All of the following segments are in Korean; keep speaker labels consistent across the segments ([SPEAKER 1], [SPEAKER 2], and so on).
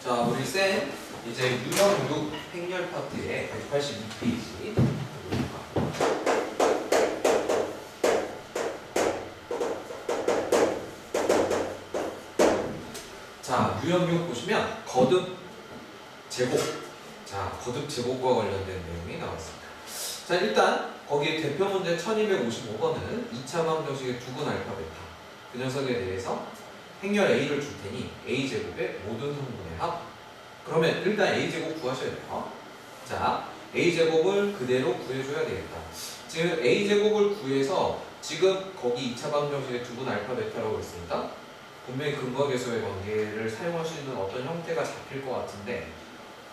[SPEAKER 1] 자, 우리 쌤 이제 유형 6 행렬 파트의 182페이지. 자, 유형 6 보시면 거듭 제곱. 자, 거듭 제곱과 관련된 내용이 나왔습니다. 자, 일단 거기에 대표 문제 1255번은 2차 방정식의 두근 알파 베타. 그 녀석에 대해서 행렬 A를 줄 테니 A제곱의 모든 성분의 합. 그러면 일단 A제곱 구하셔야 돼요. 자, A제곱을 그대로 구해줘야 되겠다. 지금 A제곱을 구해서 지금 거기 2차 방정식의 두근 알파 베타라고 했으니까 분명히 근거계수의 관계를 사용할 수 있는 어떤 형태가 잡힐 것 같은데,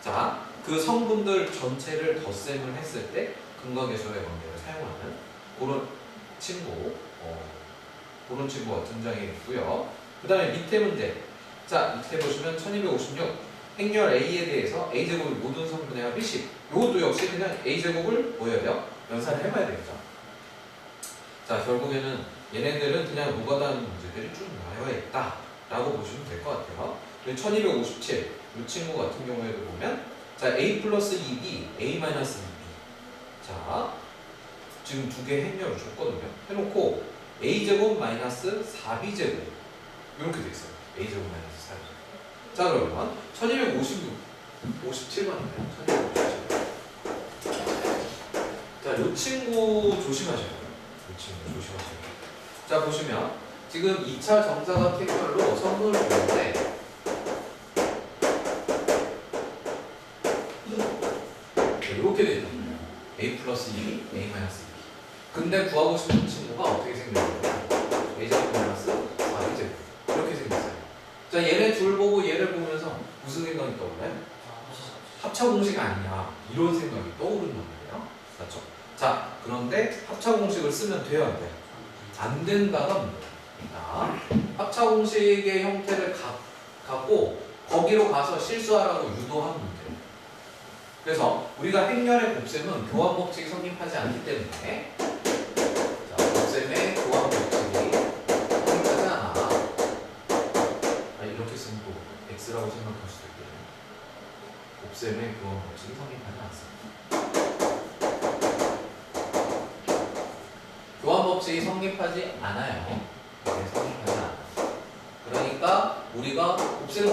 [SPEAKER 1] 자, 그 성분들 전체를 덧셈을 했을 때 근거계수의 관계를 사용하는 그런 친구, 그런 친구가 등장해 있고요. 그 다음에 밑에 문제. 자, 밑에 보시면 1256 행렬 A에 대해서 A제곱의 모든 성분의 합이 10. 이것도 역시 그냥 A제곱을 뭐 해야 돼요? 연산을 해봐야 되겠죠. 자, 결국에는 얘네들은 그냥 노가다하는 문제들이 쭉 나와야겠다 라고 보시면 될 것 같아요. 1257 이 친구 같은 경우에도 보면, 자, A 플러스 2B, A 마이너스 2B. 자, 지금 두 개 행렬을 줬거든요. 해놓고 A제곱 마이너스 4B제곱 이렇게 돼 있어요. A제곱 마이너스 4B제곱. 자, 그러면 1256 57번이네요. 1257번. 자, 이 친구 조심하셔야 돼요. 이 친구 조심하셔야 돼요. 자, 보시면 지금 2차 정사각 행렬로 성분을 보는데, 이렇게 되죠. A 플러스 2, A 마이너스 2. 근데 구하고 싶은 친구가 어떻게 생겼냐면 A제곱 마이너스 4B제곱 이렇게 생겼어요. 자, 얘네 둘 보고 얘를 보면서 무슨 생각이 떠올라요? 합차 공식 아니냐 이런 생각이 떠오르는 거예요. 맞죠? 자, 그런데 합차 공식을 쓰면 돼요, 안 돼요? 안 된다가 문제입니다. 합차 공식의 형태를 갖고 거기로 가서 실수하라고 유도한 문제예요. 그래서 우리가 행렬의 곱셈은 교환 법칙이 성립하지 않기 때문에, 자, 곱셈의 교환 법칙이 성립하지 않아. 이렇게 쓰면 또 X라고 생각할 수도 있거든요. 곱셈의 교환 법칙이 성립하지 않습니다. 교환 법칙이 성립하지 않아요. 네, 성립하지 않아요. 그러니까 우리가 곱셈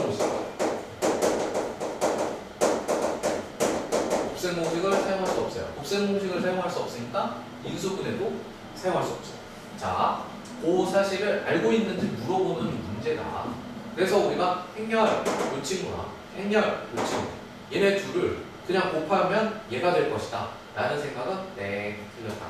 [SPEAKER 1] 공식을 사용할 수 없어요. 곱셈 공식을 사용할 수 없으니까 인수분해도 사용할 수 없어요. 자, 그 사실을 알고 있는지 물어보는 문제다. 그래서 우리가 행렬 요 친구랑 행렬 요 친구, 얘네 둘을 그냥 곱하면 얘가 될 것이다 라는 생각은 땡, 틀렸다.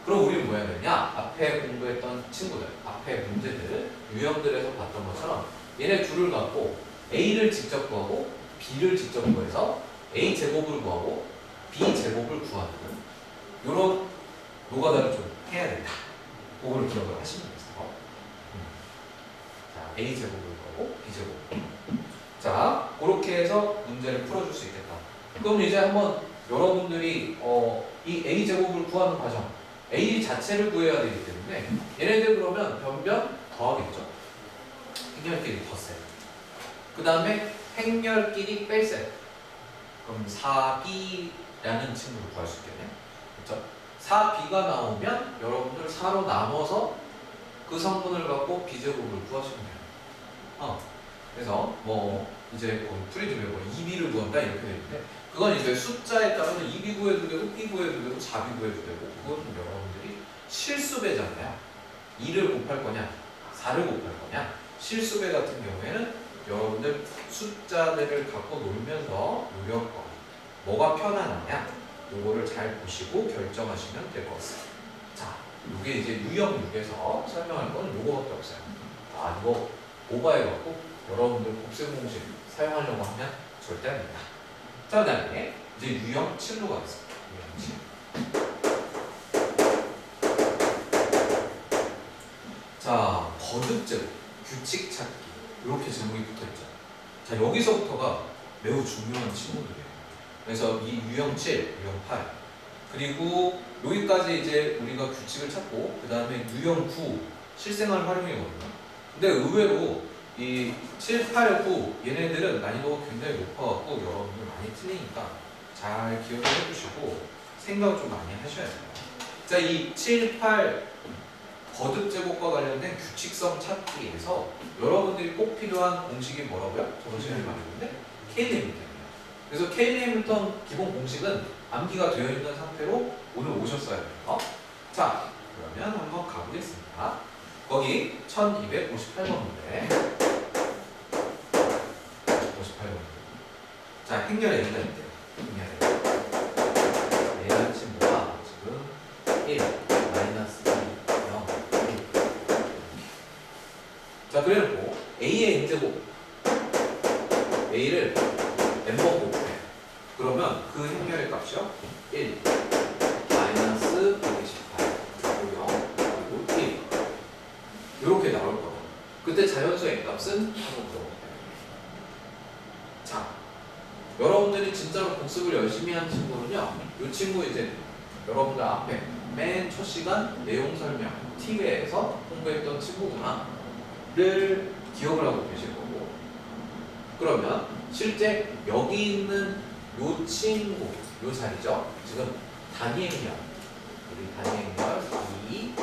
[SPEAKER 1] 그럼 우리는 뭐 해야 되냐? 앞에 공부했던 친구들, 앞에 문제들, 유형들에서 봤던 것처럼 얘네 둘을 갖고 A를 직접 구하고 B를 직접 구해서 A 제곱을 구하고 B 제곱을 구하는 이런 노가다를 좀 해야 된다. 그거를 기억을 하시면 되겠어요. 자, A 제곱을 구하고 B 제곱. 자, 그렇게 해서 문제를 풀어줄 수 있겠다. 그럼 이제 한번 여러분들이 이 A 제곱을 구하는 과정, A 자체를 구해야 되기 때문에 얘네들 그러면 변변 더하겠죠. 행렬끼리 덧셈. 그 다음에 행렬끼리 뺄셈. 그럼 4B라는 친구를 구할 수 있겠네요. 그렇죠? 4B가 나오면 여러분들 4로 나눠서 그 성분을 갖고 B제곱을 구하시면 돼요. 그래서 뭐 이제 프리드웨어 2B를 구한다 이렇게 되는데, 그건 이제 숫자에 따라서 2B 구해도 되고 B 구해도 되고 4B 구해도 되고, 그건 여러분들이 실수배잖아요. 2를 곱할 거냐 4를 곱할 거냐. 실수배 같은 경우에는 여러분들 숫자들을 갖고 놀면서 노력거 뭐가 편안하냐 요거를 잘 보시고 결정하시면 될 것 같습니다. 자, 이게 이제 유형 6에서 설명할 건 요거밖에 없어요. 아, 이거 오버해갖고 여러분들 곱셈 공식 사용하려고 하면 절대 안 됩니다. 자, 그 다음에 이제 유형 7로 가겠습니다. 유형 7. 자, 거듭제곱, 규칙 찾기 이렇게 제목이 붙어있죠. 자, 여기서부터가 매우 중요한 친구들이에요. 그래서 이 유형 7, 유형 8 그리고 여기까지 이제 우리가 규칙을 찾고, 그 다음에 유형 9 실생활 활용이거든요. 근데 의외로 이 7, 8, 9 얘네들은 난이도가 굉장히 높아갖고 여러분들 많이 틀리니까 잘 기억을 해주시고 생각을 좀 많이 하셔야 돼요. 자, 이 7, 8 거듭 제곱과 관련된 규칙성 찾기에서 여러분들이 꼭 필요한 공식이 뭐라고요? 저번 시간에 말했는데 케인 해밀턴이에요. 그래서 케인 해밀턴 기본 공식은 암기가 되어 있는 상태로 오늘 오셨어야 돼요. 자, 그러면 한번 가보겠습니다. 거기 1258번 문제. 58번. 자, 행렬의 A가 있대요. 행렬의 A라는 친구가 지금 1, 마이너스 2, 0, 1. 자, 그래놓고 A의 N제곱 A를 N번 곱해. 그러면 그 행렬의 값이요? 1, 마이너스 128, 그리고 0, 그리고 1. 이렇게 나올 거예요. 그때 자연수의 N값은 한번 물어볼게요. 자, 여러분들이 진짜로 복습을 열심히 한 친구는요, 이 친구 이제 여러분들 앞에 맨 첫 시간 내용 설명 T회에서 공부했던 친구구나를 기억을 하고 계실 거고, 그러면 실제 여기 있는 요 친구, 요 자리죠. 지금 단위 행렬, 우리 단위 행렬 2,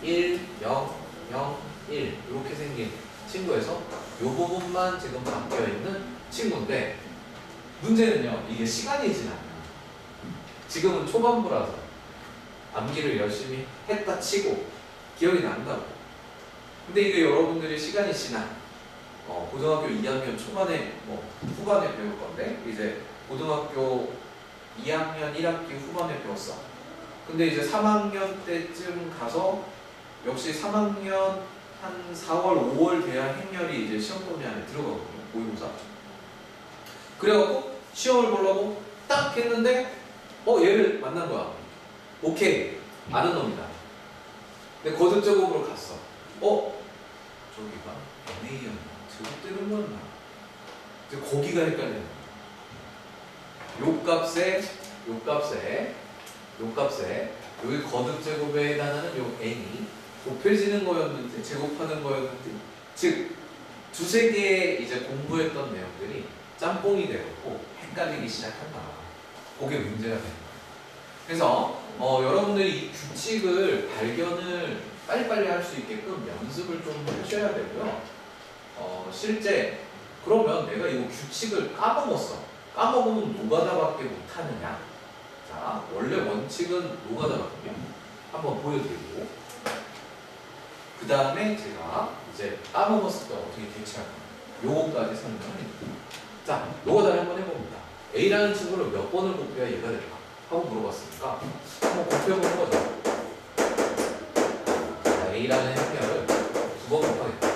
[SPEAKER 1] 1, 0, 0, 1 이렇게 생긴 친구에서 요 부분만 지금 바뀌어 있는 친구인데, 문제는요, 이게 시간이 지나면 지금은 초반부라서 암기를 열심히 했다 치고 기억이 난다고. 근데 이게 여러분들이 시간이 지나 고등학교 2학년 초반에 후반에 배울 건데, 이제 고등학교 2학년 1학기 후반에 배웠어. 근데 이제 3학년 때쯤 가서 역시 3학년 한 4월, 5월 돼야 행렬이 이제 시험 범위 안에 들어가거든요. 모의고사. 그래갖고 시험을 보려고 딱 했는데 얘를 만난 거야. 오케이, 아는 놈이다. 근데 거듭 제곱으로 갔어. 저기가 NA였나? 제곱되는 거였나? 이제 거기가 헷갈리는 거야. 요 값에 여기 거듭 제곱에 해당하는 요 n이 곱해지는 거였는지 제곱하는 거였는지, 즉 두세 개의 이제 공부했던 내용들이 짬뽕이 되고 헷갈리기 시작한다. 그게 문제가 되는 거예요. 그래서 여러분들이 이 규칙을 발견을 빨리빨리 할 수 있게끔 연습을 좀 하셔야 되고요. 실제 그러면 내가 이거 규칙을 까먹었어. 까먹으면 노가다밖에 못하느냐? 자, 원래 원칙은 노가다거든요. 한번 보여드리고, 그 다음에 제가 이제 까먹었을 때 어떻게 대처할까? 요거까지 설명을 해드립니다. 자, 노가다를 한번 해봅니다. A라는 친구를 몇 번을 곱해야 얘가 될까? 하고 물어봤으니까 한번 곱해보는 거죠. 자, A라는 행렬을 2번 곱하겠다.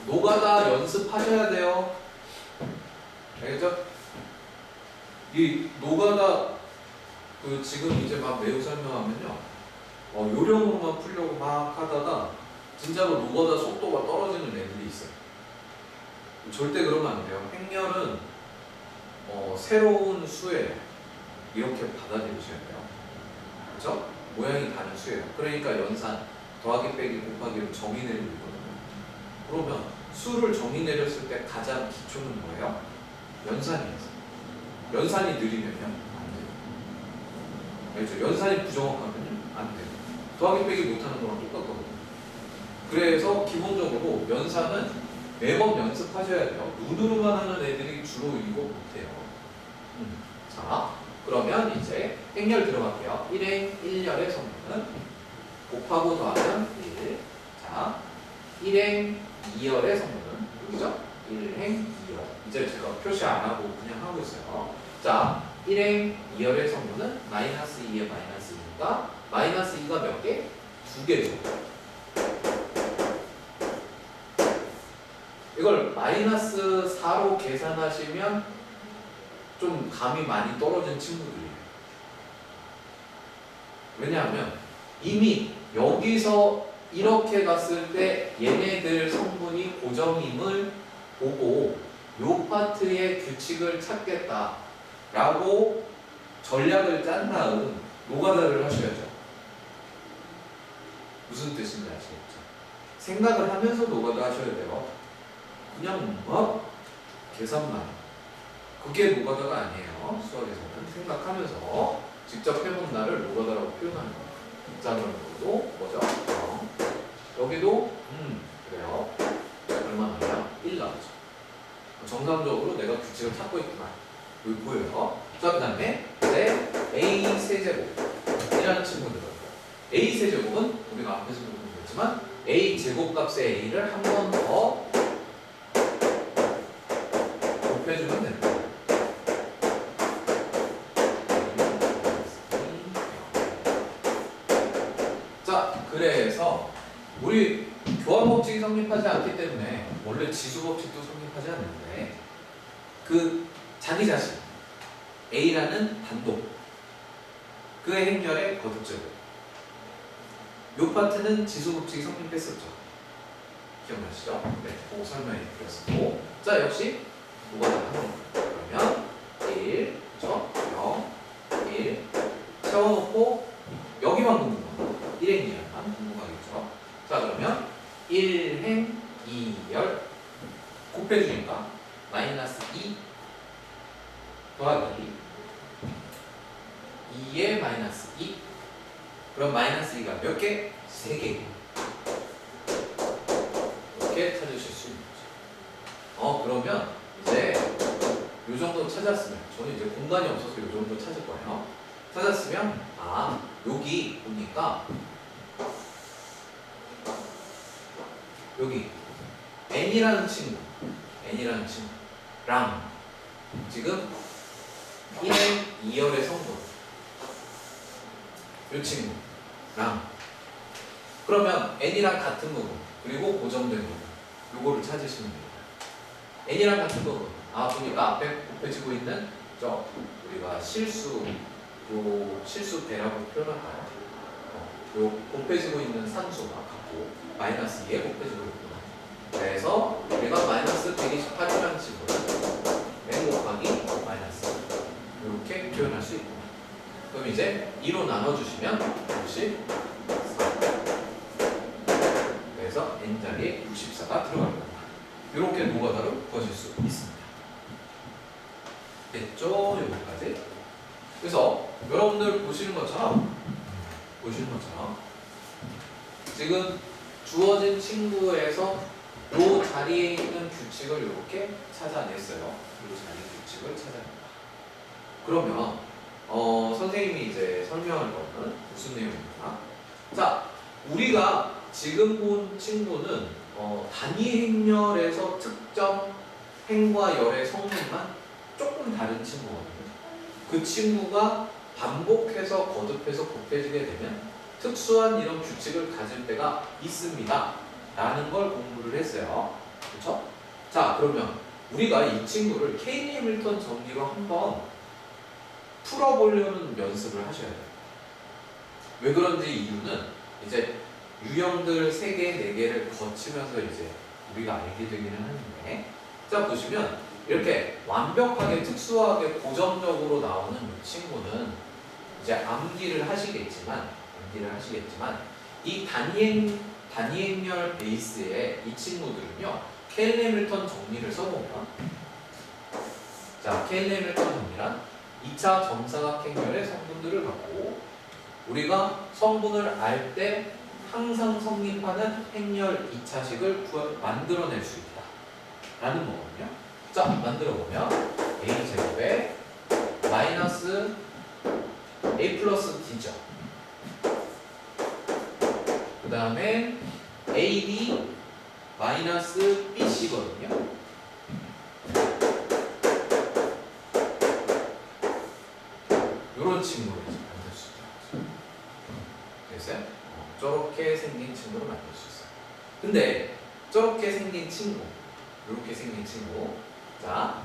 [SPEAKER 1] 노가다 연습하셔야 돼요. 알겠죠? 이 노가다 지금 이제 막 매우 설명하면요, 요령으로만 풀려고 막 하다가 진짜로 노가다 속도가 떨어지는 애들이 있어요. 절대 그러면 안 돼요. 행렬은 새로운 수예요. 이렇게 받아들이셔야 돼요. 그렇죠? 모양이 다른 수예요. 그러니까 연산, 더하기 빼기 곱하기로 정의 내리고 있거든요. 그러면 수를 정의 내렸을 때 가장 기초는 뭐예요? 연산이에요. 연산이 느리면요, 안 돼요. 알죠? 연산이 부정확하면요, 안 돼요. 더하기 빼기 못하는 거랑 똑같거든요. 그래서 기본적으로 연산은 매번 연습하셔야 돼요. 눈으로만 하는 애들이 주로 이거 못해요. 자, 그러면 이제 행렬 들어갈게요. 1행 1열의 성분은 곱하고 더하면 1. 자, 1행 2열의 성분은 여기죠? 1행 2열. 이제 제가 표시 안 하고 그냥 하고 있어요. 자, 1행 2열의 성분은 마이너스 2에 마이너스 2니까 마이너스 2가 몇 개? 2개죠. 이걸 마이너스 4로 계산하시면 좀 감이 많이 떨어진 친구들이에요. 왜냐하면 이미 여기서 이렇게 갔을 때 얘네들 성분이 고정임을 보고 요 파트의 규칙을 찾겠다 라고 전략을 짠 다음 노가다를 하셔야죠. 무슨 뜻인지 아시겠죠? 생각을 하면서 노가다 하셔야 돼요. 그냥 막 계산만. 그게 노가다가 아니에요. 수학에서는 생각하면서 직접 해본 날을 노가다라고 표현하는 거예요. 자전거도 뭐죠? 여기도 그래요. 얼마 나와요? 1 나오죠. 정상적으로 내가 규칙을 찾고 있구나. 여기 보여요. 자, 그 다음에 이제 A 세제곱이라는 친구들 들어요. A 세제곱은 우리가 앞에서 공부했지만 A 제곱값의 A를 한 번 더 곱해주면 됩니다. 자, 그래서 우리 교환법칙이 성립하지 않기 때문에 원래 지수법칙도 성립하지 않는데 그 자기 자신 A라는 단독 그의 행렬의 거듭제곱 요 파트는 지수법칙이 성립했었죠. 기억나시죠? 네, 그거 설명해 드렸었고 자, 역시 뭐가 다 하는 거예요. 그러면 1, 그죠? 0, 1 채워놓고 여기만 공부하고 1행이랑만 공부하겠죠. 자, 그러면 1행 2열 곱해주니까 마이너스 2 더하기 2에 마이너스 2 그럼 마이너스 2가 몇 개? 3개 이렇게 찾으실 수 있는 거죠. 그러면 이제 요 정도 찾았으면 저는 이제 공간이 없어서 요 정도 찾을 거예요. 찾았으면 여기 보니까 여기 n이라는 친구랑 지금 1의 2열의 성분 이 친구랑 그러면 n이랑 같은 부분 그리고 고정된 부분 요거를 찾으시면 됩니다. n이랑 같은 부분 보니까 앞에 곱해지고 있는 우리가 실수 배라고 표현할까요? 요 곱해지고 있는 산수가 같고 마이너스 2에 곱해지고 있구나. 그래서 우리가 마이너스 128이라는 친구를 n 곱하기 마이너스 이렇게 표현할 수 있구나. 그럼 이제 2로 나눠주시면 역시 4. 그래서 n자리에 64가 들어갈 겁니다. 이렇게 노가다로 구하실 수 있습니다. 됐죠? 여기까지. 그래서 여러분들 보시는 것처럼 지금 주어진 친구에서 이 자리에 있는 규칙을 이렇게 찾아냈어요. 이 자리 규칙을 찾아냅니다. 그러면 선생님이 이제 설명할 거는 무슨 내용입니까? 자, 우리가 지금 본 친구는 단위 행렬에서 특정 행과 열의 성분만 조금 다른 친구거든요. 그 친구가 반복해서 거듭해서 곱해지게 되면 특수한 이런 규칙을 가질 때가 있습니다. 라는 걸 공부를 했어요. 그렇죠? 자, 그러면 우리가 이 친구를 케이니 해밀턴 정리로 한번 풀어보려는 연습을 하셔야 돼요. 왜 그런지 이유는 이제 유형들 3개, 4개를 거치면서 이제 우리가 알게 되기는 하는데 자, 보시면 이렇게 완벽하게 특수하게 고정적으로 나오는 이 친구는 이제 암기를 하시겠지만 이 단위행렬 베이스의 이 친구들은요 케일리 해밀턴 정리를 써보면 자, 케일리 해밀턴 정리란 2차 정사각행렬의 성분들을 갖고 우리가 성분을 알 때 항상 성립하는 행렬 2차식을 만들어낼 수 있다 라는 거거든요. 자, 만들어보면 a제곱에 마이너스 a 플러스 d죠. 그 다음에 ab 마이너스 bc거든요. 요런 친구를 만들 수 있죠. 됐어요? 저렇게 생긴 친구를 만들 수 있어요. 근데 저렇게 생긴 친구, 이렇게 생긴 친구, 자,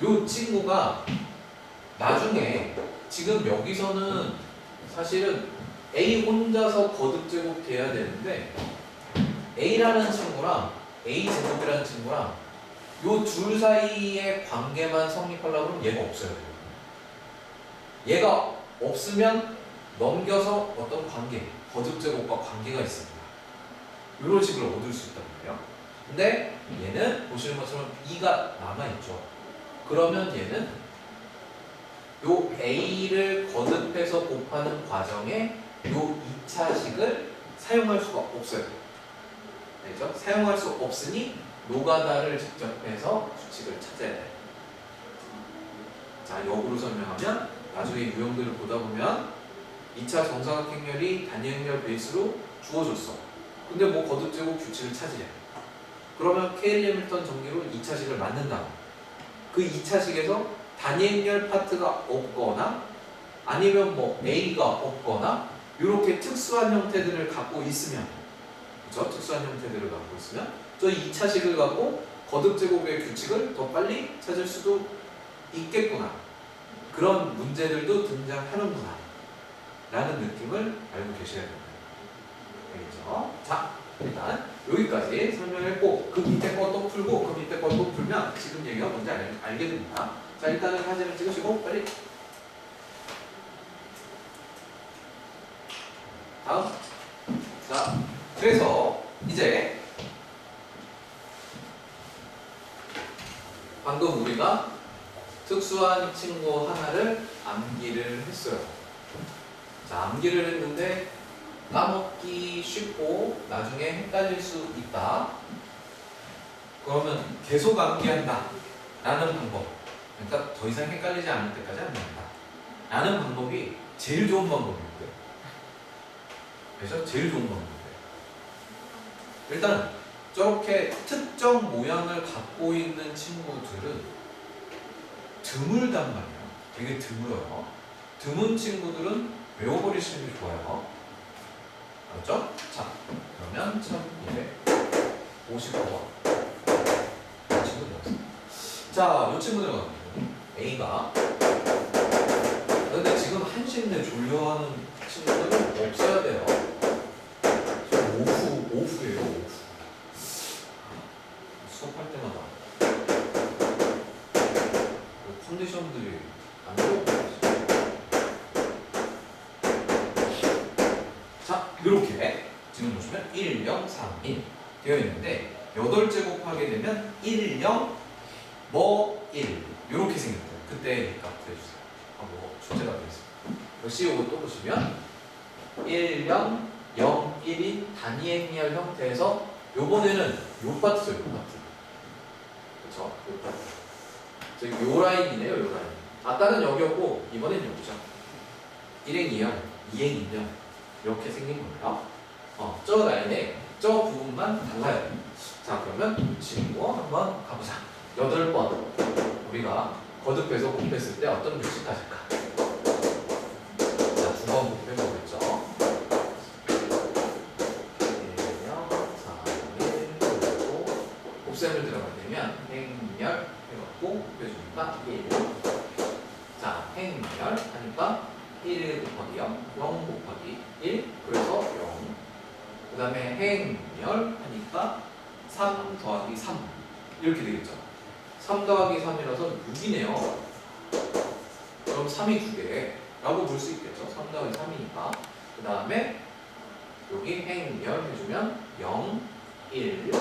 [SPEAKER 1] 요 친구가 나중에 지금 여기서는 사실은 A 혼자서 거듭제곱 돼야 되는데 A라는 친구랑 A 제곱이라는 친구랑 요 둘 사이의 관계만 성립하려고 하면 얘가 없어야 돼요. 얘가 없으면 넘겨서 어떤 관계, 거듭제곱과 관계가 있습니다. 이런 식으로 얻을 수 있단 말이에요. 근데 얘는 보시는 것처럼 2가 남아있죠. 그러면 얘는 요 A를 거듭해서 곱하는 과정에 요 2차식을 사용할 수가 없어요. 알죠? 사용할 수 없으니 노가다를 직접 해서 수칙을 찾아야 돼요. 자, 역으로 설명하면 나중에 유형들을 보다 보면 2차 정사각행렬이 단위행렬 베이스로 주어졌어. 근데 뭐 거듭제곱 규칙을 찾으래. 그러면 케일리 해밀턴 전기로 2차식을 만든다. 그 2차식에서 단위행렬 파트가 없거나 아니면 뭐 A가 없거나 이렇게 특수한 형태들을 갖고 있으면, 그렇죠? 특수한 형태들을 갖고 있으면 저 2차식을 갖고 거듭제곱의 규칙을 더 빨리 찾을 수도 있겠구나. 그런 문제들도 등장하는구나 라는 느낌을 알고 계셔야 됩니다. 알겠죠? 자, 일단 여기까지 설명했고 그 밑에 것도 풀고 그 밑에 것도 풀면 지금 얘기가 뭔지 알게 됩니다. 자, 일단은 사진을 찍으시고 빨리 다음. 자, 그래서 이제 방금 우리가 특수한 친구 하나를 암기를 했어요. 자, 암기를 했는데 까먹기 쉽고 나중에 헷갈릴 수 있다. 그러면 계속 암기한다 라는 방법, 그러니까 더 이상 헷갈리지 않을 때까지 암기한다 라는 방법이 제일 좋은 방법이고요. 그래서 제일 좋은 방법이에요. 일단 저렇게 특정 모양을 갖고 있는 친구들은 드물단 말이에요. 되게 드물어요. 드문 친구들은 외워버리시는 게 좋아요. 알았죠? 자, 그러면 1259번 친구 들어가세요. 자, 이 친구 들어갑니다. A가. 근데 지금 한신내 졸려하는 친구들은 없어야 돼요. 오후예요, 오후. 수업할 때마다 컨디션들이 안 좋고. 자, 이렇게 지금 보시면 1, 0, 3, 1 되어 있는데 8제 곱하게 되면 1, 0, 뭐 1 이렇게 생겼대요. 그때 값 해주세요. 뭐 주제가 되겠습니다. 역시 이것도 보시면 1, 0, 0, 1인 단위행렬 형태에서 요번에는 요 파트죠, 요 파트. 그쵸? 요 파트. 저기 요 라인이네요, 요 라인. 아까는 여기였고 이번엔 여기죠. 1행 2형, 2행 2형 이렇게 생긴 거예요. 저 라인에 저 부분만 달라요. 자, 그러면 친구 한번 가보자. 8번 우리가 거듭해서 곱했을 때 어떤 규칙 가질까? 자, 2번 곱해보겠죠. 1, 0, 4, 1 그리고 곱셈을 들어가게 되면 행렬 해갖고 곱해주니까 1. 자, 행렬 하니까 1 곱하기 0, 0 곱하기 1 그래서 0. 그 다음에 행렬 하니까 3 더하기 3 이렇게 되겠죠. 3 더하기 3이라서 6이네요. 그럼 3이 2개 라고 볼 수 있겠죠. 3 더하기 3이니까. 그 다음에 여기 행렬 해주면 0, 1.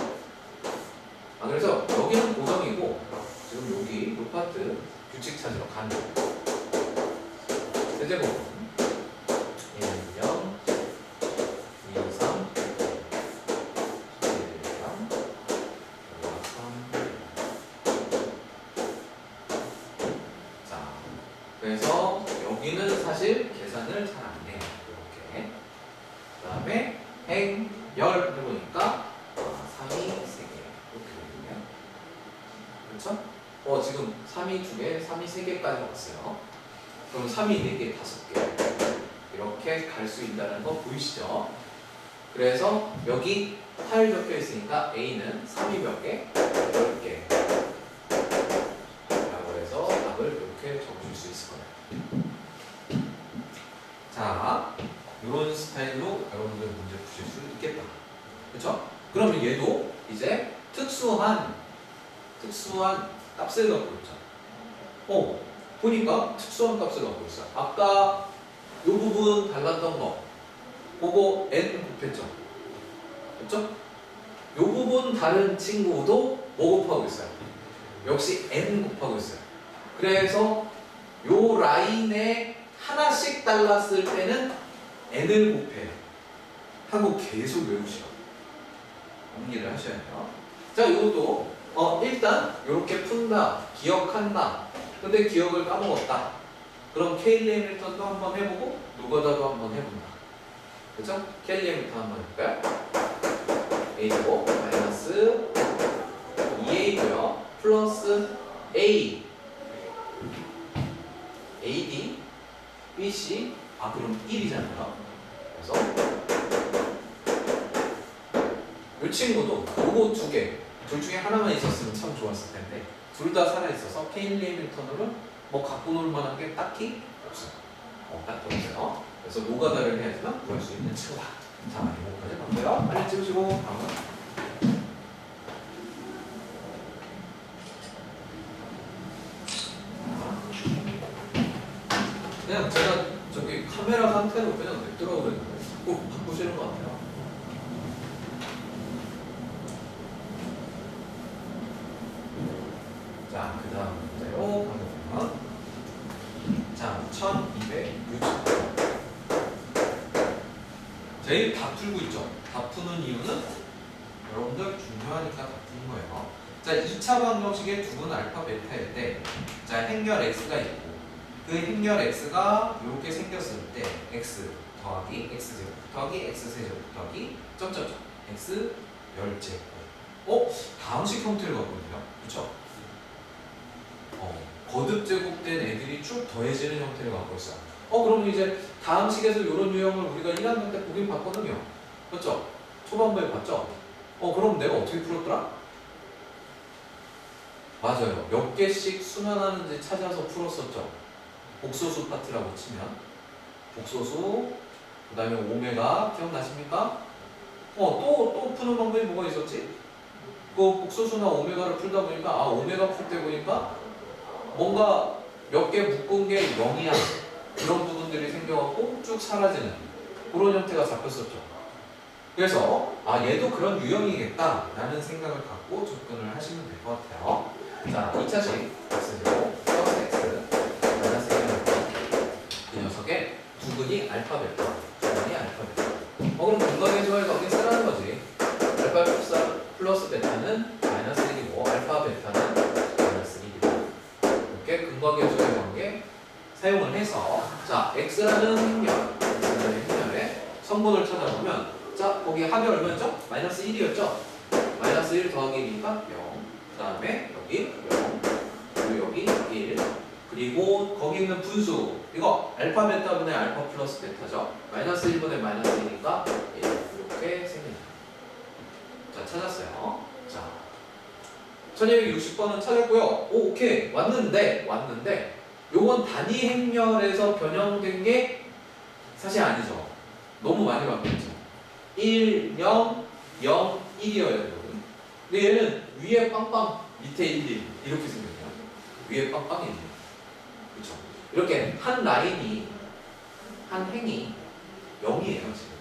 [SPEAKER 1] 그래서 여기는 고정이고 지금 여기 요 파트 규칙 찾으러 가는 거예요. 세제곱 1, 0, 2, 3, 1, 0, 3. 자, 그래서 여기는 사실 계산을 잘 안 해요. 이렇게. 그 다음에 행열 해보니까 3이 3개 이렇게 되거든요. 그렇죠? 지금 3이 2개, 3이 3개까지 왔어요. 그럼 3이 4개, 5개 이렇게 갈 수 있다는 거 보이시죠? 그래서 여기 8 적혀 있으니까 A는 3이 몇 개? 10개 라고 해서 답을 이렇게 적으실 수 있을 거예요. 자, 이런 스타일로 여러분들 문제 푸실 수 있겠다. 그렇죠? 그러면 얘도 이제 특수한 값을 갖고 있죠. 보니까 특수한 값을 갖고 있어요. 아까 이 부분 달랐던 거 그거 n 곱했죠. 그렇죠? 요 부분 다른 친구도 뭐 곱하고 있어요? 역시 n 곱하고 있어요. 그래서 요 라인에 하나씩 달랐을 때는 n을 곱해요. 하고 계속 외우시라고 암기를 하셔야 돼요. 자, 이것도 일단 이렇게 푼다, 기억한다. 근데 기억을 까먹었다. 그럼 케일리 해밀턴도 한번 해보고 노가다도 한번 해본다. 그죠? 케일리 해밀턴 한번 해볼까요? A고 마이너스 2A고요. 플러스 A AD BC 그럼 1이잖아요. 그래서 이 친구도 요거 두 개, 둘 중에 하나만 있었으면 참 좋았을 텐데 둘 다 살아있어서 케일리 해밀턴으로 뭐 갖고 놀 만한 게 딱히 없어요. 딱히 없어요. 그래서 노가다를 해야지만 구할 수 있는 친구다. 자, 이거까지 봤고요. 빨리 찍으시고 다음은 그냥 제가 저기 카메라 상태로 그냥 냅두라고 그랬는데 꼭 바꾸시는 것 같아요. 자, 그 다음 문제로 가보면 자, 1260 제일 다 풀고 있죠. 다 푸는 이유는 여러분들 중요하니까 다 푸는 거예요. 자, 2차 방정식의 두 분 알파 베타일 때 자, 행렬 x가 있고 그 행렬 x가 이렇게 생겼을 때 x 더하기 x제곱 더하기 x세제곱 더하기 점점점 x 열제곱 다음식 형태를 갖고 있네요. 그렇죠? 거듭 제곱된 애들이 쭉 더해지는 형태를 갖고 있어요. 그럼 이제 다음식에서 이런 유형을 우리가 1학년 때 보긴 봤거든요. 그렇죠? 초반부에 봤죠? 그럼 내가 어떻게 풀었더라? 맞아요. 몇 개씩 순환하는지 찾아서 풀었었죠. 복소수 파트라고 치면 복소수, 그 다음에 오메가 기억나십니까? 또 푸는 방법이 뭐가 있었지? 그 복소수나 오메가를 풀다 보니까 오메가 풀 때 보니까 뭔가 몇 개 묶은 게 0이야. 이런 부분들이 생겨갖고 쭉 사라지는 그런 형태가 잡혔었죠. 그래서 얘도 그런 유형이겠다라는 생각을 갖고 접근을 하시면 될 것 같아요. 자, 2차식 x제곱 플러스 x 마이너스 1이 이 녀석의 두근이 알파 베타, 두근이 알파 베타. 그럼 근거의 조화에 거기 쓰라는 거지. 알파 플러스 베타는 마이너스 1이고 알파 베타는 마이너스 1이고 이렇게 근거계수의 관계 사용을 해서 자, x라는 행렬에 성분을 찾아보면 자, 거기 합이 얼마였죠? 마이너스 1이었죠? 마이너스 1 더하기 1이니까 0. 그 다음에 여기 0 그리고 여기 1 그리고 거기 있는 분수 이거 알파 베타분의 알파 플러스 베타죠? 마이너스 1분의 마이너스 1이니까 1 이렇게 생깁니다. 자, 찾았어요. 자, 1260번은 찾았고요. 오케이. 왔는데 요건 단위 행렬에서 변형된 게 사실 아니죠. 너무 많이 바뀌었죠. 1, 0, 0, 1이어야 되거든. 근데 얘는 위에 빵빵, 밑에 1, 1 이렇게 생겼네요. 위에 빵빵이 있네요. 그렇죠? 이렇게 한 라인이, 한 행이 0이에요 지금.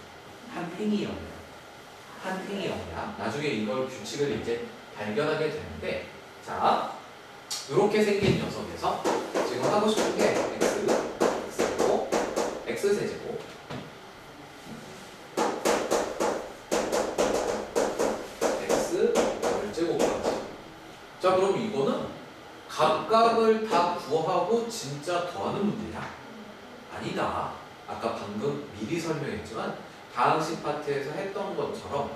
[SPEAKER 1] 한 행이 0이에요. 한 행이 0이야. 나중에 이걸 규칙을 이제 발견하게 되는데 자, 이렇게 생긴 녀석에서 지금 하고 싶은 게 x제곱, x세제곱 x열제곱까지. 자, 그럼 이거는 각각을 다 구하고 진짜 더하는 문제냐? 아니다. 아까 방금 미리 설명했지만 다항식 파트에서 했던 것처럼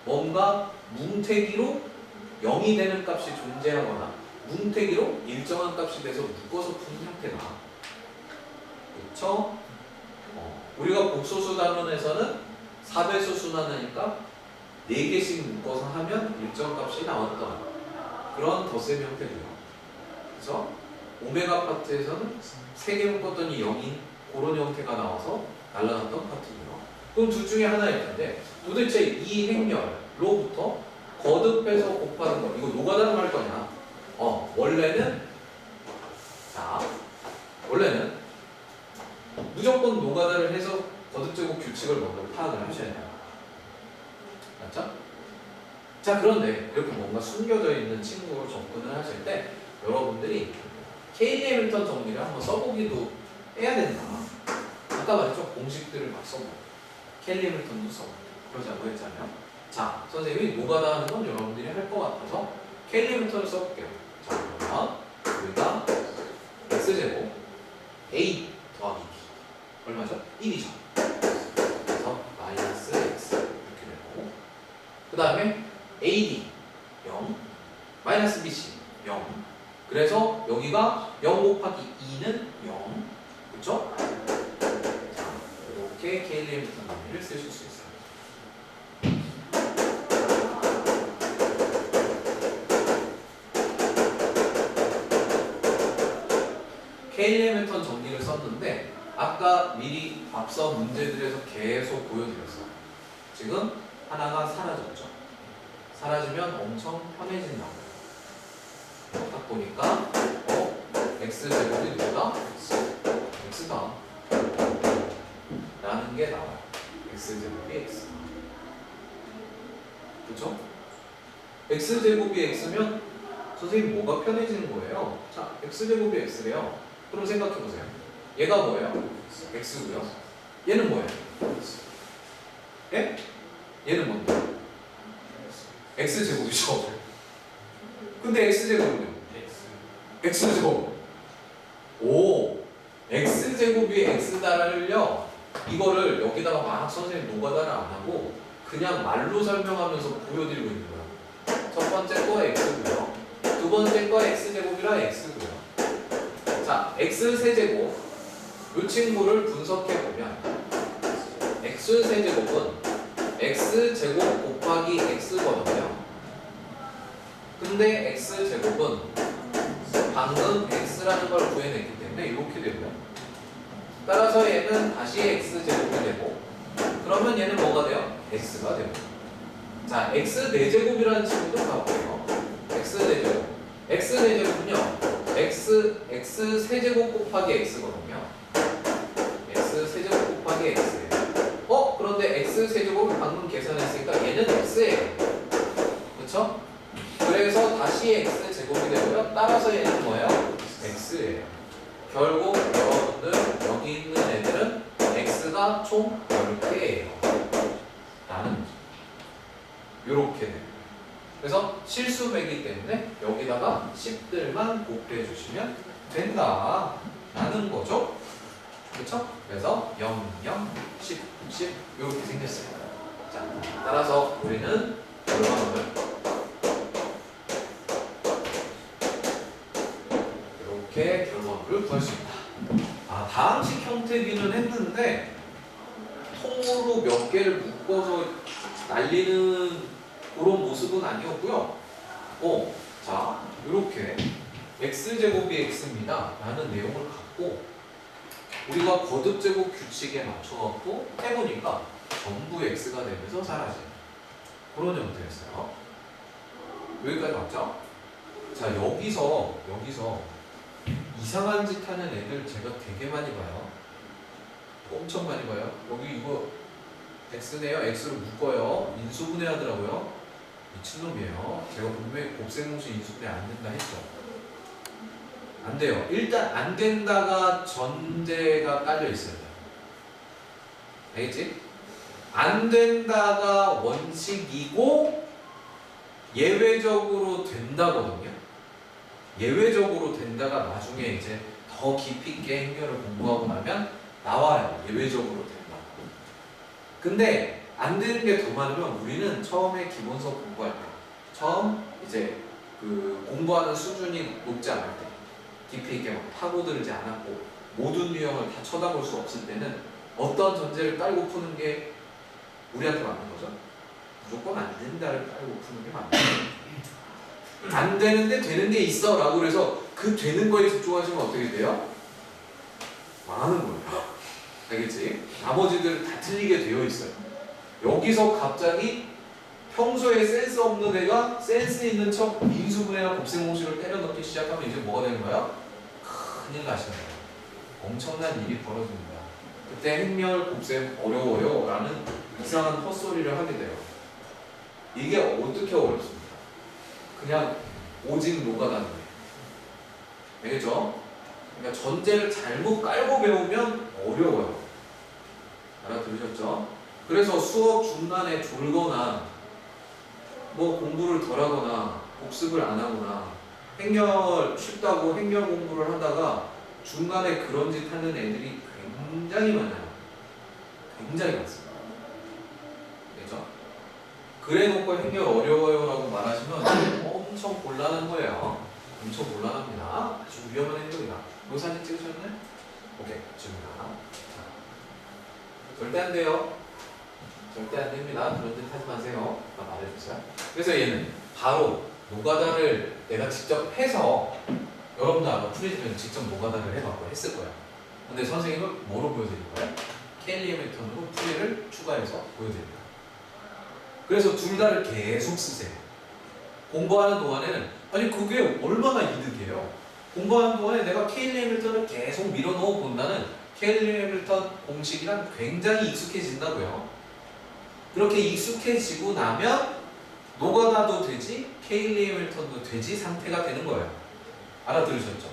[SPEAKER 1] 뭔가 뭉태기로 0이 되는 값이 존재하거나 뭉태기로 일정한 값이 돼서 묶어서 푸는 형태다. 그렇죠? 우리가 복소수 단원에서는 4배수 순환하니까 4개씩 묶어서 하면 일정 값이 나왔던 그런 덧셈 형태고요. 그래서 오메가 파트에서는 3개 묶었더니 0인 그런 형태가 나와서 날라갔던 파트고요. 그럼 둘 중에 하나일 텐데 도대체 이 행렬로부터 거듭해서 곱하는 거 이거 노가다로 할 거냐? 원래는 무조건 노가다를 해서 거듭제곱 규칙을 먼저 파악을 하셔야 돼요. 맞죠? 자, 그런데 이렇게 뭔가 숨겨져 있는 친구로 접근을 하실 때 여러분들이 케일리 해밀턴 정리를 한번 써보기도 해야 된다. 아까 말했죠? 공식들을 막 써보고 케일리 해밀턴도 써보고 그러자고 했잖아요. 자, 선생님이 노가다 하는 건 여러분들이 할 것 같아서 케일리 해밀턴을 써볼게요. 자, 그러면 우리가 x제곱 a 더하기 b 얼마죠? 1이죠. 그래서 마이너스 x 이렇게 되고 그 다음에 AD 0 마이너스 BC 0 그래서 여기가 0 곱하기 2는 0 그렇죠? 자, 이렇게 케일리 해밀턴 정리를 쓰실 수 있어요. 케일리 해밀턴 정리를 썼는데 아까 미리 앞서 문제들에서 계속 보여드렸어요. 지금 하나가 사라졌죠. 사라지면 엄청 편해진다고. 딱 보니까 x제곱이 누구다? x다 라는 게 나와요. x제곱이 x 그쵸? x제곱이 x면 선생님 뭐가 편해지는 거예요? 자, x제곱이 x래요. 그럼 생각해보세요. 얘가 뭐예요? x고요. 얘는 뭐예요? 예? 얘는 뭔데? x제곱이죠. 근데 x제곱은요? x제곱. 오, x제곱이 x다를요. 이거를 여기다가 막 선생님 노가다를 안 하고 그냥 말로 설명하면서 보여드리고 있는 거야. 첫 번째 거 x고요. 두 번째 거 x제곱이라 x고요. 자, x세제곱. 이 친구를 분석해보면 x세제곱은 x제곱 곱하기 x거든요. 근데 x제곱은 방금 x라는 걸 구해냈기 때문에 이렇게 되고요. 따라서 얘는 다시 x제곱이 되고 그러면 얘는 뭐가 돼요? x가 되고 자, x4제곱이라는 친구도 가볼게요. x4제곱 x4제곱은요 x세제곱 곱하기 x거든요. x세제곱 곱하기 x예요. 그런데 x세제곱을 방금 계산했으니까 얘는 x예요. 그쵸? 그래서 다시 x제곱이 되고요. 따라서 얘는 뭐예요? x예요. 결국 여러분들 여기 있는 애들은 x가 총 10개예요. 라는 거죠. 요렇게 돼요. 그래서 실수배기 때문에 여기다가 10들만 곱해 주시면 된다. 라는 거죠. 그쵸? 그래서 0, 0, 10, 10 이렇게 생겼어요. 자, 따라서 우리는 결과물을 이렇게 결과물을 구할 수 있다. 아, 다항식 형태기는 했는데 통으로 몇 개를 묶어서 날리는 그런 모습은 아니었고요. 자, 이렇게 x제곱이 x입니다. 라는 내용을 갖고 우리가 거듭제곱 규칙에 맞춰갖고 해보니까 전부 x가 되면서 사라지는 그런 형태였어요. 여기까지 맞죠? 자, 여기서 이상한 짓 하는 애들 제가 되게 많이 봐요. 엄청 많이 봐요. 여기 이거 x네요. x로 묶어요. 인수분해 하더라고요. 미친놈이에요. 제가 분명히 곱셈공식 인수분해 안 된다 했죠. 안 돼요. 일단 안 된다가 전제가 깔려 있어야 돼요. 알겠지? 안 된다가 원칙이고 예외적으로 된다거든요. 예외적으로 된다가 나중에 이제 더 깊이 있게 행렬을 공부하고 나면 나와요. 예외적으로 된다. 근데 안 되는 게 더 많으면 우리는 처음에 기본서 공부할 때 처음 이제 그 공부하는 수준이 높지 않을 때 깊이 있게 막 파고들지 않았고 모든 유형을 다 쳐다볼 수 없을 때는 어떤 전제를 깔고 푸는 게 우리한테 맞는 거죠? 무조건 안 된다를 깔고 푸는 게 맞는 거예요. 안 되는데 되는 게 있어 라고 그래서 그 되는 거에 집중하시면 어떻게 돼요? 망하는 거예요. 알겠지? 나머지들 다 틀리게 되어 있어요. 여기서 갑자기 평소에 센스 없는 애가 센스 있는 척 인수분해나 곱셈공식을 때려 넣기 시작하면 이제 뭐가 되는 거야? 큰일 나시는 거예요. 엄청난 일이 벌어집니다. 그때 행렬 곱셈 어려워요 라는 이상한 헛소리를 하게 돼요. 이게 어떻게 어렵습니까? 그냥 오직 노가다는 거예요. 알겠죠? 그러니까 전제를 잘못 깔고 배우면 어려워요. 알아들으셨죠? 그래서 수업 중간에 졸거나 뭐 공부를 덜 하거나 복습을 안 하거나 행렬 쉽다고 행렬 공부를 하다가 중간에 그런 짓 하는 애들이 굉장히 많아요. 굉장히 많습니다. 알겠죠? 그래 놓고 행렬 어려워요 라고 말하시면 엄청 곤란한 거예요. 엄청 곤란합니다. 아주 위험한 행동이다. 요 사진 찍으셨나요? 오케이, 집니다. 절대 안 돼요. 절대 안 됩니다. 그런 짓 하지 마세요. 말해주세요. 그래서 얘는 바로 노가다를 내가 직접 해서 여러분도 아마 프리즈면 직접 노가다를 해갖고 했을 거예요. 근데 선생님은 뭐로 보여드릴 거예요? 켈리 해밀턴으로 풀이를 추가해서 보여드립니다. 그래서 둘 다를 계속 쓰세요. 공부하는 동안에는 아니 그게 얼마나 이득이에요. 공부하는 동안에 내가 켈리 해밀턴을 계속 밀어넣어 본다는 켈리 해밀턴 공식이랑 굉장히 익숙해진다고요. 그렇게 익숙해지고 나면 노가다도 되지 켈리 해밀턴도 되지 상태가 되는 거예요. 알아들으셨죠?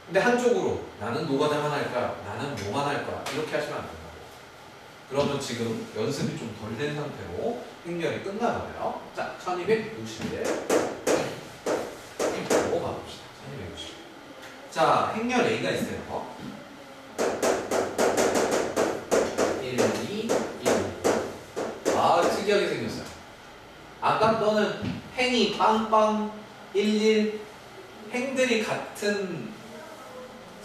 [SPEAKER 1] 근데 한쪽으로 나는 노가다만 할 거야, 나는 뭐만 할 거야 이렇게 하시면 안 된다고. 그러면 지금 연습이 좀 덜 된 상태로 행렬이 끝나잖아요. 자, 1261 보고 가봅시다. 1260. 자, 행렬 A가 있어요. 1, 2, 1. 아, 특이하게 생겼어요. 아까 너는 행이 빵빵 1, 1 행들이 같은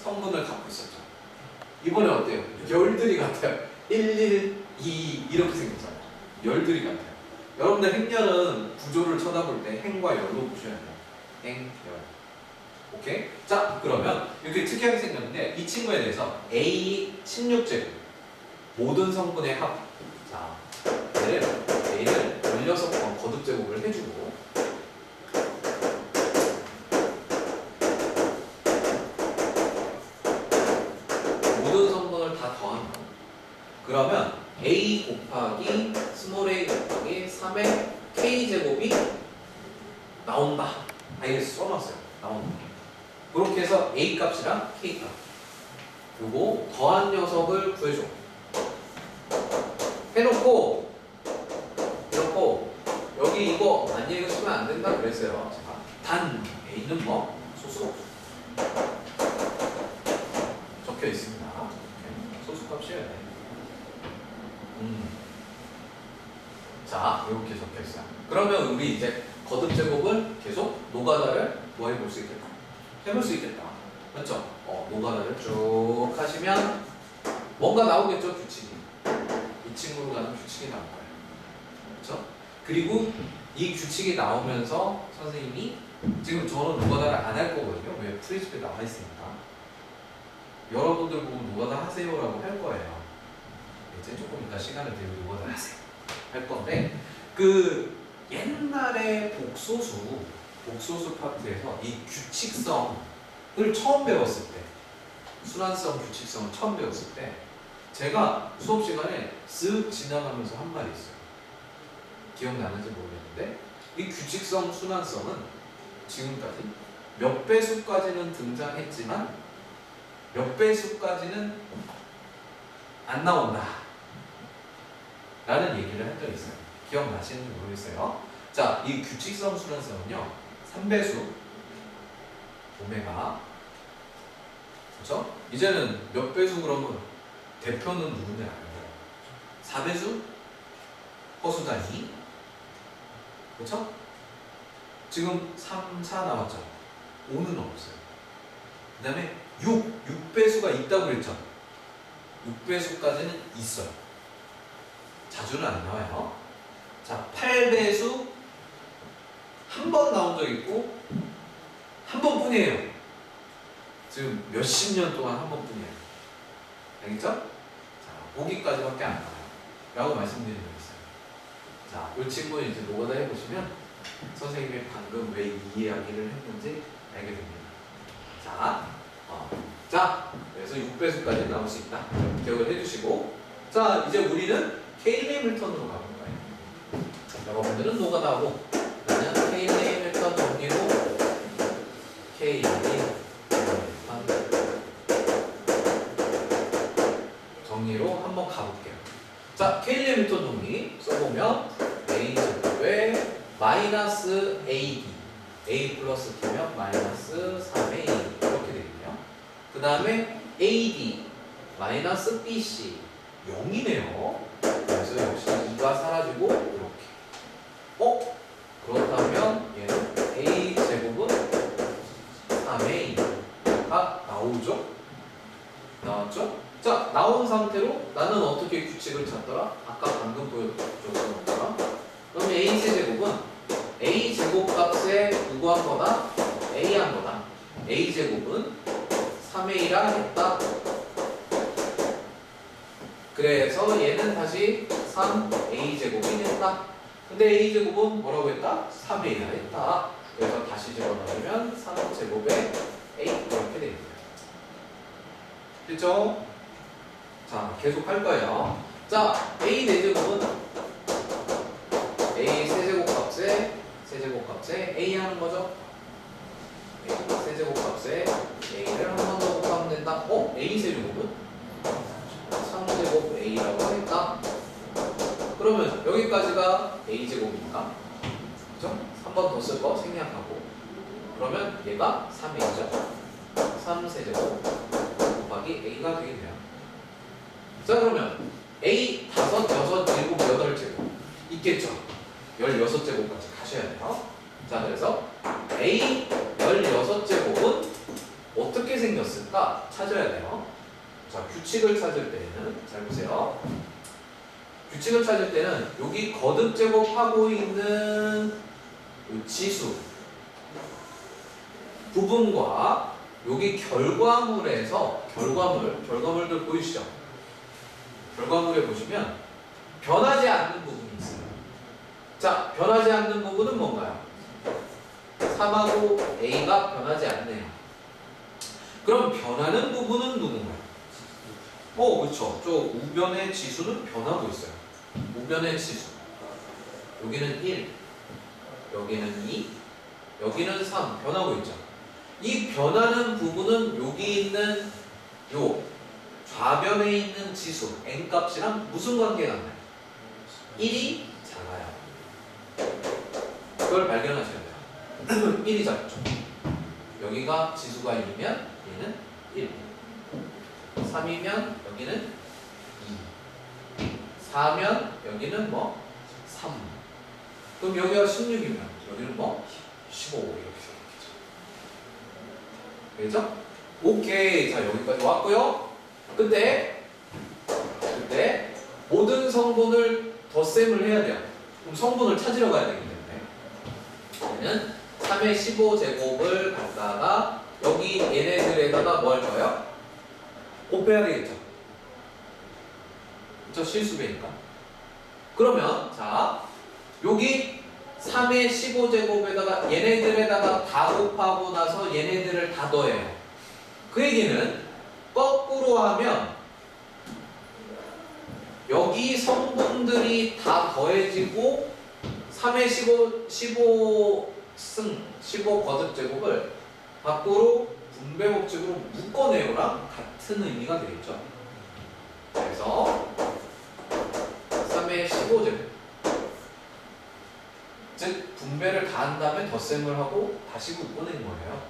[SPEAKER 1] 성분을 갖고 있었죠. 이번에 어때요? 열들이 같아요. 1, 1, 2 이렇게 생겼잖아요. 열들이 같아요. 여러분들 행렬은 구조를 쳐다볼 때 행과 열로 보셔야 돼요. 행, 열. 오케이? 자, 그러면 이렇게 특이하게 생겼는데 이 친구에 대해서 A 16제곱 모든 성분의 합. 자, A를 16번 거듭제곱을 해주고 모든 성분을 다 더하면 그러면 A 곱하기 스몰 a 곱하기 3의 K제곱이 나온다. 여기 써놨어요. 나온다. 그렇게 해서 A 값이랑 K 값 그리고 더한 녀석을 구해줘. 해놓고 여기 이거 안녕히 쓰면 안 된다 그랬어요. 제가 단 A는 뭐? 소수 적혀 있습니다. 소수값이어야 돼. 자, 이렇게 적혀 있어요. 그러면 우리 이제 거듭 제곱을 계속 노가다를 뭐 해볼 수 있겠다. 해볼 수 있겠다. 맞죠? 노가다를 쭉 하시면 뭔가 나오겠죠, 규칙이. 이 친구로 가는 규칙이 나올 거예요. 그렇죠? 그리고 이 규칙이 나오면서 선생님이 지금 저는 노가다를 안 할 거거든요. 왜? 프리즈에 나와 있으니까. 여러분들 보고 노가다 하세요라고 할 거예요. 이제 조금 이따 시간을 들고 노가다 하세요 할 건데 그 옛날에 복소수 파트에서 이 규칙성을 처음 배웠을 때 순환성 규칙성을 처음 배웠을 때 제가 수업 시간에 쓱 지나가면서 한 말이 있어요. 기억나는지 모르겠는데 이 규칙성 순환성은 지금까지 몇 배수까지는 등장했지만 몇 배수까지는 안 나온다 라는 얘기를 한 적이 있어요. 기억나시는지 모르겠어요. 자, 이 규칙성 순환성은요 3배수 오메가 그렇죠? 이제는 몇 배수 그러면 대표는 누군지 알아요. 4배수 허수단위 그렇죠? 지금 3, 4 나왔죠? 5는 없어요. 그 다음에 6배수가 있다고 그랬죠? 6배수까지는 있어요. 자주는 안 나와요. 자, 8배수 한 번 나온 적 있고 한 번뿐이에요. 지금 몇십 년 동안 한 번뿐이에요. 알겠죠? 자, 보기까지밖에 안 나와요. 라고 말씀드린 적 있어요. 자, 이 친구는 이제 노가다 해보시면 선생님이 방금 왜 이 이야기를 했는지 알게 됩니다. 자, 그래서 6배수까지 나올 수 있다. 기억을 해주시고 자, 이제 우리는 K 해밀턴으로 가볼 거예요. 여러분들은 노가다하고 나는 케일리 해밀턴 정리로 케일리 정리로 한번 가볼게요. 자, 케일리 해밀턴 정리 써보면 A 제곱에 마이너스 AD A 플러스 D면 마이너스 3A 이렇게 되겠네요. 그 다음에 AD 마이너스 BC 0이네요. 그래서 역시 2가 사라지고 이렇게. 그렇다면 얘는 A 제곱은 3A가 나오죠? 나왔죠? 자, 나온 상태로 나는 어떻게 규칙을 찾더라? 아까 방금 보여줬던 것처럼. 그럼 A 제곱은 A 제곱 값에 누구 한 거다? A 한 거다. A 제곱은 3A라 했다. 그래서 얘는 다시 3A 제곱이 됐다. 근데 A 제곱은 뭐라고 했다? 3A라 했다. 그래서 다시 집어넣으면 3제곱에 A 이렇게 되겠네요. 됐죠? 자, 계속 할 거예요. 자, A 4제곱은 A 세제곱 값에 A 하는 거죠? A 세제곱 값에 A를 한 번 더 곱하면 된다. A 세제곱은 3제곱 A라고 했다. 그러면 여기까지가 A 제곱이니까, 그죠? 3번 더 쓸 거 생략하고, 그러면 얘가 3A죠? 3세제곱 곱하기 A가 되겠네요. 자, 그러면 A 5, 6, 7, 8제곱 있겠죠? 16제곱까지 가셔야 돼요. 자, 그래서 A 16제곱은 어떻게 생겼을까 찾아야 돼요. 자, 규칙을 찾을 때는 잘 보세요. 규칙을 찾을 때는 여기 거듭 제곱하고 있는 이 지수 부분과 여기 결과물에서 결과물들 보이시죠? 결과물에 보시면 변하지 않는 부분이 있어요. 자, 변하지 않는 부분은 뭔가요? 3하고 A가 변하지 않네요. 그럼 변하는 부분은 누군가요? 그렇죠. 저 우변의 지수는 변하고 있어요. 우변의 지수. 여기는 1, 여기는 2, 여기는 3 변하고 있죠. 이 변하는 부분은 여기 있는 요 좌변에 있는 지수 n값이랑 무슨 관계가 나요? 1이 작아요. 그걸 발견하셔야 돼요. 1이 작죠. 여기가 지수가 1이면 얘는 1, 3이면 여기는 2, 4면 여기는 뭐 3. 그럼 여기가 16이면 여기는 뭐 15 이렇게 생각했죠. 그죠? 오케이. 자, 여기까지 왔고요. 그때 모든 성분을 덧셈을 해야 돼요. 그럼 성분을 찾으러 가야 되기 때문에 얘는 3의 15제곱을 갖다가 여기 얘네들에다가 뭐 할 거예요? 곱해야 되겠죠. 그쵸? 실수배니까. 그러면 자, 여기 3의 15제곱에다가 얘네들에다가 다 곱하고 나서 얘네들을 다 더해요. 그 얘기는 거꾸로 하면 여기 성분들이 다 더해지고 3의 15 거듭제곱을 밖으로 분배법칙으로 묶어내요랑 같은 의미가 되겠죠. 그래서 3의 15제곱 즉 분배를 다 한 다음에 덧셈을 하고 다시 묶어낸 거예요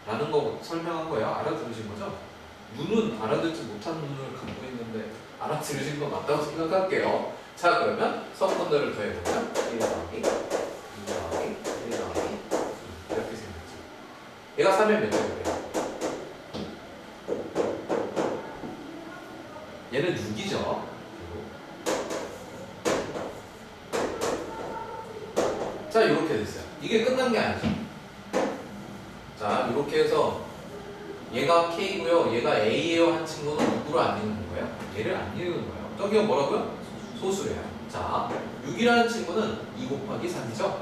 [SPEAKER 1] 라는 거 설명한 거예요. 알아들으신 거죠? 눈은 알아듣지 못한 눈을 갖고 있는데 알아들으신 거 맞다고 생각할게요. 자, 그러면 성분들을 더해보면 1 더하기 2 더하기 1 더하기 2 이렇게 생겼죠. 얘가 3의 몇 제곱이에요? 얘는 6이죠. 자, 이렇게 됐어요. 이게 끝난 게 아니죠. 자, 이렇게 해서 얘가 K고요, 얘가 A예요 한 친구는 누구를 안 읽는 거예요? 얘를 안 읽는 거예요. 저기가 뭐라고요? 소수래요. 자, 6이라는 친구는 2 곱하기 3이죠.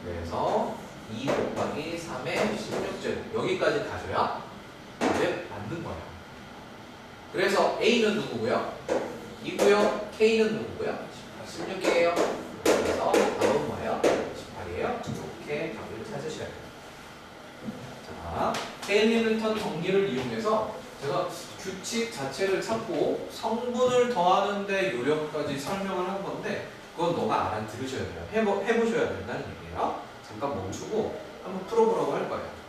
[SPEAKER 1] 그래서 2 곱하기 3의 16제곱 여기까지 가져야 이제 맞는 거예요. 그래서 A는 누구고요? 2고요, K는 누구고요? 16이에요. 그래서 케일리밀턴 정리를 이용해서 제가 규칙 자체를 찾고 성분을 더하는데 요령까지 설명을 한 건데 그건 너가 알아들으셔야 돼요. 해보셔야 된다는 얘기예요. 잠깐 멈추고 한번 풀어보라고 할 거예요.